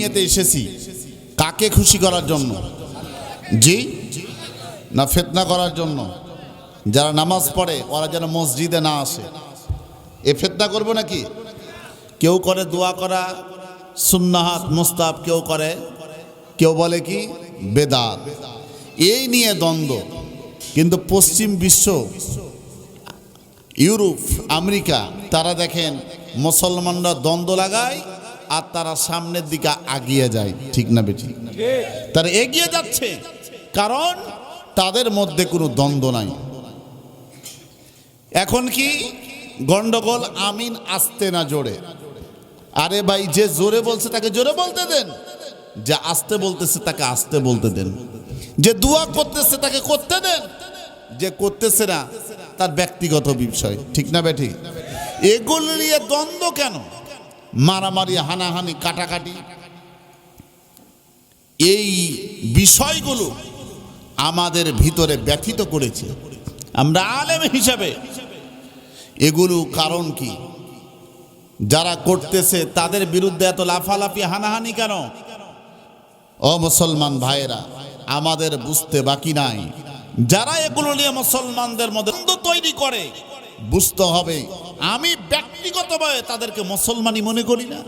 মিটিংয়েতে এসেছি কাকে খুশি করার জন্য? জি না ফিতনা করার জন্য? যারা নামাজ পড়ে ওরা যেন মসজিদে না আসে, এ ফিতনা করবো নাকি? কেউ করে দোয়া করা সুন্নাত মুস্তাহাব, কেউ করে, কেউ বলে কি বেদাত। এই নিয়ে দ্বন্দ্ব। কিন্তু পশ্চিম বিশ্ব, ইউরোপ, আমেরিকা, তারা দেখেন মুসলমানরা দ্বন্দ্ব লাগায় আর তারা সামনের দিকে আগিয়ে যায়। ঠিক না বেঠিক? তারা এগিয়ে যাচ্ছে কারণ তাদের মধ্যে কোনো দ্বন্দ্ব নাই। এখন কি গন্ডগোল? আমিন আসতে না জোরে। আরে ভাই, যে জোরে বলছে তাকে জোরে বলতে দেন, যে আসতে বলতেছে তাকে আসতে বলতে দেন, যে দোয়া করতেছে তাকে করতে দেন, যে করতেছে না তার ব্যক্তিগত বিষয়। ঠিক না বেঠিক? এগুলো নিয়ে দ্বন্দ্ব কেন? মারামারি, হানাহানি, কাটাকাটি, এই বিষয়গুলো আমাদের ভিতরে ব্যথিত করেছে। আমরা আলেম হিসাবে এগুলো কারণ কি? যারা করতেছে তাদের বিরুদ্ধে এত লাফালাফি, হানাহানি কেন? ও মুসলমান ভাইয়েরা, আমাদের বুঝতে বাকি নাই, যারা এগুলো নিয়ে মুসলমানদের মধ্যে দ্বন্দ্ব তৈরি করে, বুঝতে হবে আমি ব্যক্তিগতভাবে তাদেরকে মুসলমানই মনে করি না।